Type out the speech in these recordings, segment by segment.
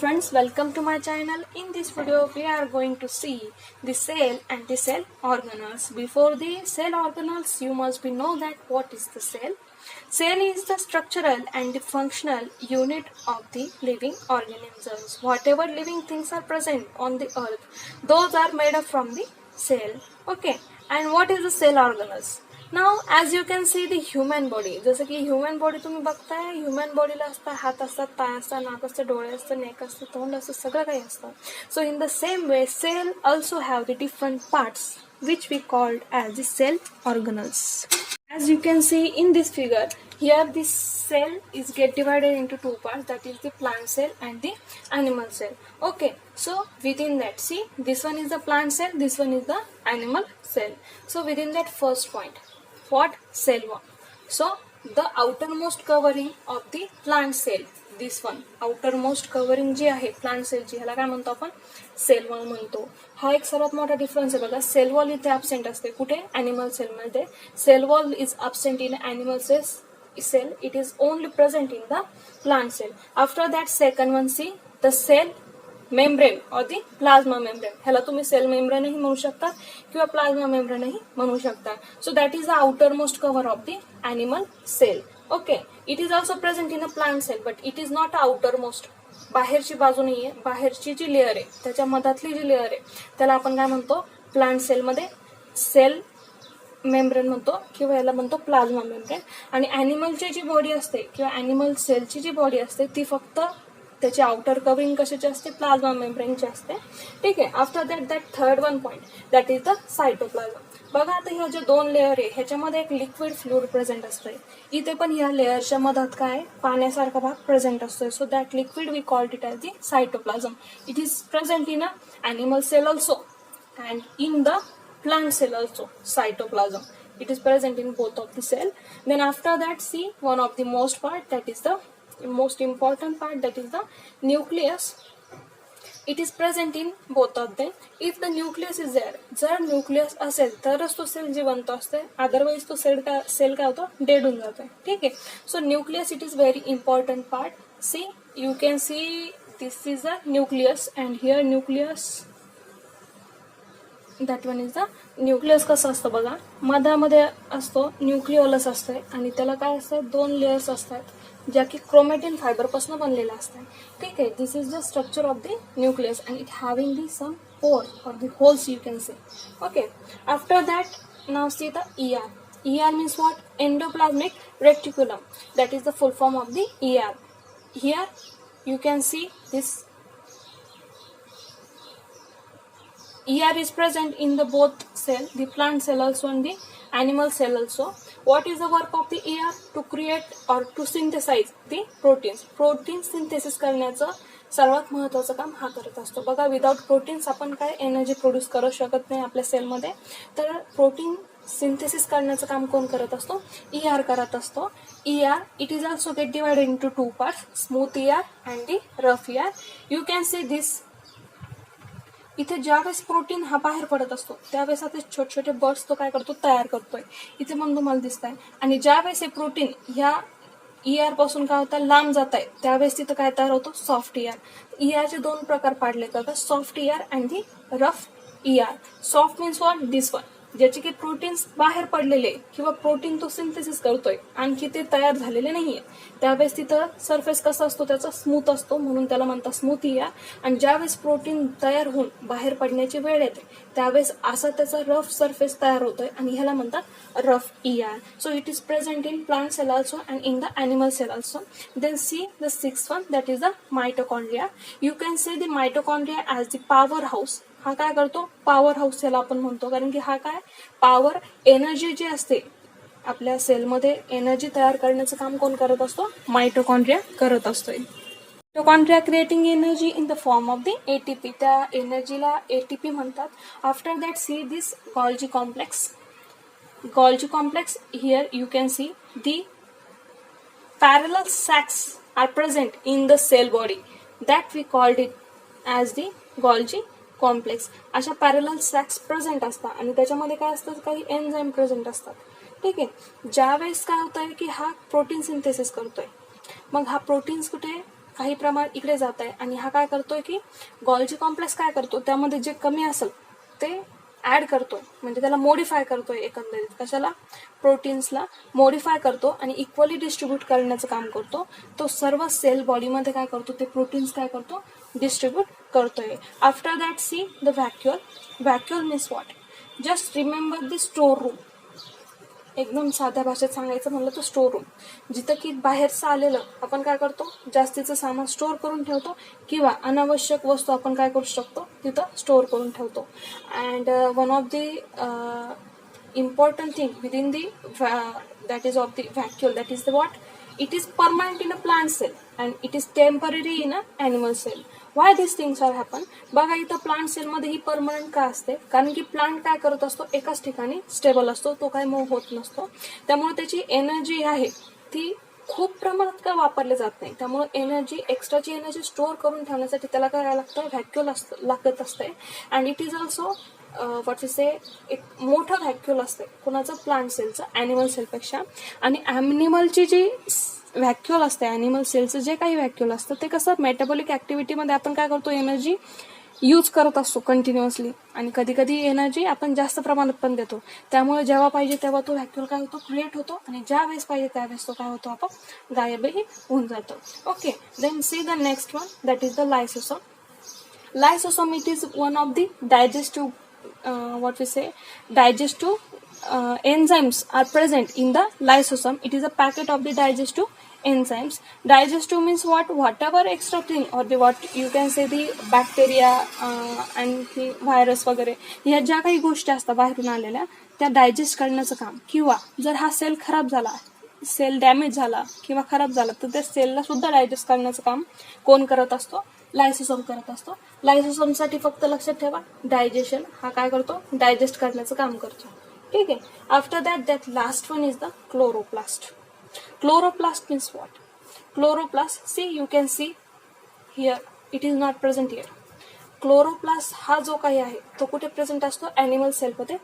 friends, welcome to my channel. In this video we are going to see the cell and the cell organelles. Before the cell organelles, you must be know that what is the cell. Cell is the structural and the functional unit of the living organisms. Whatever living things are present on the earth, those are made up from the cell. Okay, and what is the cell organelles? Now as you can see the human body, जसं की human body तुम्ही बघताय, human बॉडीला असतं हात असतात, पाय असतात, नाक असतं, डोळे असतं, नेक असतं, तोंड असतं, सगळं काही असतं. So in the same way cell also have the different parts which we called as the cell organelles. As you can see in this figure, here this cell is get divided into two parts, that is the plant cell and the animal cell. Okay, so within that, see, this one is the plant cell, this one is the animal cell. So within that first point, what cell one? So the outermost covering of the plant cell, this one outermost covering जी आहे plant सेलची, ह्याला काय म्हणतो आपण? Sale wall म्हणतो. हा एक सर्वात मोठा डिफरन्स आहे बघा. सेल वॉल इथे ॲब्सेंट असते, कुठे? ॲनिमल सेलमध्ये. Cell wall is absent in animal cell, it is only present in the plant cell. After that, second one, see the cell membrane or the plasma membrane. ह्याला तुम्ही sale membrane ही म्हणू शकता किंवा plasma membrane ही म्हणू शकता. So that is the outermost cover of the animal cell. Okay, it is also present in a plant cell, but it is not outermost. बाहेरची बाजू नाहीये, बाहेरची जी लेअर आहे त्याच्या मधातली जी लेअर आहे त्याला आपण काय म्हणतो? प्लांट सेलमध्ये सेल मेम्ब्रेन म्हणतो किंवा याला म्हणतो प्लाझ्मा मेम्ब्रेन. आणि ॲनिमलची जी बॉडी असते किंवा ॲनिमल सेलची जी बॉडी असते ती फक्त त्याची आउटर कव्हरिंग कशाची असते? प्लाझ्मा मेम्ब्रेनची असते. ठीक आहे. After that third one point, that is the cytoplasm. बघा आता ह्या ज्या दोन लेअर आहे ह्याच्यामध्ये एक लिक्विड फ्लुइड प्रेझेंट असतोय. इथे पण ह्या लेअरच्या मधात काय पाण्यासारखा भाग प्रेझेंट असतोय. So that liquid we called it as the cytoplasm. It is present in a animal cell also and in the plant cell also, cytoplasm. It is present in both of the cell. Then after that, see one of the most part, that is the most important part, that is the nucleus. It is present in both of them. If the nucleus is there, जर nucleus असेल तरच तो sale जिवंत असते, otherwise तो sale काय होतो? Dead होऊन जातो. ठीक आहे. So nucleus it is very important part. See, you can see this is the nucleus and here nucleus, that one is the nucleus. कसं असतं बघा, मधामध्ये असतो न्यूक्लिओलस असतंय आणि त्याला काय असतं? दोन लेयर्स असतात ज्या की क्रोमॅटिन फायबरपासून बनलेल्या असतात. ठीक आहे. This is the structure of the nucleus and it having the some pore or the holes you can say. Okay, after that now see the ER. ER means what? Endoplasmic reticulum. That is the full form of the ER. Here you can see this ER is present in the both cell, the plant cell also and the animal cell also. What is the work of the ER? To create or to synthesize the proteins. Protein synthesis करण्याचं सर्वात महत्त्वाचं काम हा करत असतो. बघा, without proteins आपण काय एनर्जी प्रोड्यूस करू शकत नाही आपल्या सेलमध्ये. तर प्रोटीन सिंथेसिस करण्याचं काम कोण करत असतो? ER करत असतो. ER it is also get divided into two parts, smooth ER and the rough ER. You can see दिस. इथे ज्यावेळेस प्रोटीन हा बाहेर पडत असतो त्यावेळेस आता छोटे छोटे बर्ड्स तो काय करतो? तयार करतोय. इथे पण तुम्हाला दिसत आहे. आणि ज्यावेळेस हे प्रोटीन ह्या ER पासून काय होतं? लांब जात आहे, त्यावेळेस तिथं काय तयार होतो? Soft ER. ERचे दोन प्रकार पाडले जातात, soft ER and the rough ER. Soft means what? This one, ज्याचे की प्रोटीन्स बाहेर पडलेले किंवा प्रोटीन तो सिंथेसिस करतोय आणखी ते तयार झालेले नाहीये, त्यावेळेस तिथं सरफेस कसा असतो? त्याचा स्मूथ असतो, म्हणून त्याला म्हणतात स्मूथ ER. आणि ज्यावेळेस प्रोटीन तयार होऊन बाहेर पडण्याची वेळ येते त्यावेळेस असा त्याचा रफ सरफेस तयार होतोय आणि ह्याला म्हणतात rough ER. So it is present in plant sale also and in the animal cell also. Then see the sixth one, that is the mitochondria. You can see the mitochondria as the power house. हा काय करतो? Power house याला आपण म्हणतो, कारण की हा काय पॉवर एनर्जी जी असते आपल्या सेलमध्ये एनर्जी तयार करण्याचं काम कोण करत असतो? मायटोकॉन्ड्रिया करत असतोय. Mitochondria creating energy in the form of the ATP. त्या एनर्जीला ATP म्हणतात. After that see this Golgi complex. Golgi complex, here you can C the parallel sacs are present in the cell body, that we called it as the Golgi complex. अशा parallel sacks present असतात आणि त्याच्यामध्ये काय असतं? काही enzyme present असतात. ठीक आहे. ज्यावेळेस काय होत आहे की हा प्रोटीन सिंथेसिस करतोय, मग हा प्रोटीन्स कुठे काही प्रमाण इकडे जात आहे आणि हा काय करतोय की गोल्जी कॉम्प्लेक्स काय करतो, त्यामध्ये जे कमी असेल ते ॲड करतो, म्हणजे त्याला मॉडिफाय करतोय एकंदरीत. कशाला? प्रोटीन्सला मॉडिफाय करतो आणि इक्वली डिस्ट्रीब्यूट करण्याचं काम करतो. तो सर्व सेल बॉडीमध्ये काय करतो, ते प्रोटीन्स काय करतो, डिस्ट्रीब्यूट करतोय. After that see the व्हॅक्युअल. व्हॅक्युअल means what? Just remember the store room. एकदम साध्या भाषेत सांगायचं म्हणलं तर स्टोर रूम, जिथं की बाहेरचं आलेलं आपण काय करतो, जास्तीचं सामान स्टोर करून ठेवतो किंवा अनावश्यक वस्तू आपण काय करू शकतो, तिथं स्टोर करून ठेवतो. And one of the important thing within the that is of the vacuole, that is the what? It is permanent in a plant cell and it is temporary in a animal cell. Why these things are happen? बघा इथं plant sale मध्ये ही permanent का असते, कारण की plant काय करत असतो, एकाच ठिकाणी स्टेबल असतो, तो काय मूव्ह होत नसतो. त्यामुळे त्याची एनर्जी आहे ती खूप प्रमाणात काय वापरली जात नाही. त्यामुळे एनर्जी, एक्स्ट्राची एनर्जी स्टोअर करून ठेवण्यासाठी त्याला काय लागतं, व्हॅक्युल लागत असते. And it is also what is say एक मोठं व्हॅक्युल असते कुणाचं, प्लांट सेलचं, ॲनिमल सेलपेक्षा. आणि ॲनिमलची जी व्हॅक्युल असते, ॲनिमल सेलचं जे काही व्हॅक्युल असतं ते कसं, मेटाबॉलिक ॲक्टिव्हिटीमध्ये आपण काय करतो, एनर्जी यूज करत असतो कंटिन्युअसली, आणि कधी कधी एनर्जी आपण जास्त प्रमाणात पण देतो. त्यामुळे जेव्हा पाहिजे तेव्हा तो व्हॅक्युल काय होतो, क्रिएट होतो, आणि ज्या वेळेस पाहिजे त्यावेळेस तो काय होतो, आपण गायबही होऊन जातो. Okay, then see the next one, that is the lysosome. Lysosome, it is one of the digestive enzymes are present in the lysosome. It is a packet of the digestive enzymes. Digestive means what? Whatever extra thing or the what you can say the bacteria and the virus वगैरे ह्या ज्या काही गोष्टी असतात बाहेरून आलेल्या त्या digest करण्याचं काम. किंवा जर हा सेल खराब झाला, सेल डॅमेज झाला किंवा खराब झाला, तर त्या सेलला सुद्धा डायजेस्ट करण्याचं काम कोण करत असतो, लायसोसोम करत असतो. लायसोसोमसाठी फक्त लक्षात ठेवा, डायजेशन हा काय करतो, डायजेस्ट करण्याचं काम करतो. ठीक आहे. After that last one is the chloroplast. Chloroplast means what? Chloroplast, see you can see here, it is not present here. Chloroplast हा जो काही आहे तो कुठे प्रेझेंट असतो, ॲनिमल सेलमध्ये,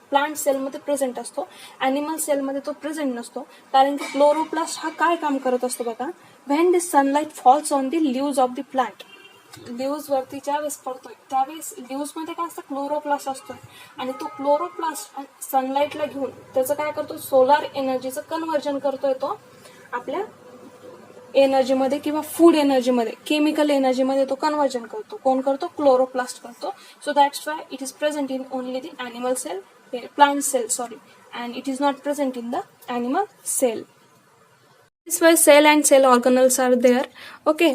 प्लांट सेलमध्ये प्रेझेंट असतो. ॲनिमल सेलमध्ये तो प्रेझेंट नसतो, कारण की क्लोरोप्लास्ट हा काय काम करत असतो बघा, when the sunlight falls on the leaves of the plant. Leaves वरती ज्यावेळेस पडतोय त्यावेळेस लिव्ज मध्ये काय असतं, क्लोरोप्लास्ट असतोय, आणि तो क्लोरोप्लास्ट सनलाईटला घेऊन त्याचं काय करतो, सोलार एनर्जीचं कन्व्हर्जन करतोय तो आपल्या एनर्जीमध्ये किंवा फूड एनर्जीमध्ये, केमिकल एनर्जीमध्ये तो कन्व्हर्जन करतो. कोण करतो, क्लोरोप्लास्ट करतो. So that's why it is present in only the animal cell, plant cell, and it is not present in the animal cell. This way cell and cell organelles are there. Okay,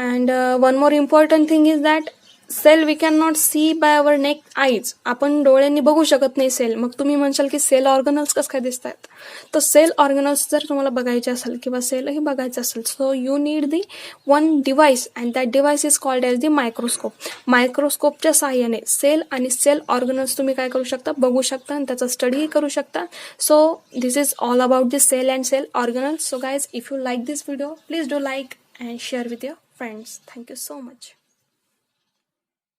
and one more important thing is that cell we can not see by our naked eyes. आपण डोळ्यांनी बघू शकत नाही sale. मग तुम्ही म्हणशाल की sale organelles कसं काय दिसत आहेत, तर सेल ऑर्गनल्स जर तुम्हाला बघायचे असेल किंवा सेलही बघायचं असेल, so you need the one device and that device is called as the microscope. मायक्रोस्कोपच्या साहाय्याने सेल आणि सेल ऑर्गनल्स तुम्ही काय करू शकता, बघू शकता आणि त्याचा स्टडीही करू शकता. So this is all about the cell and cell organelles. So guys, if you like this video, please do like and share with your friends. Thank you so much.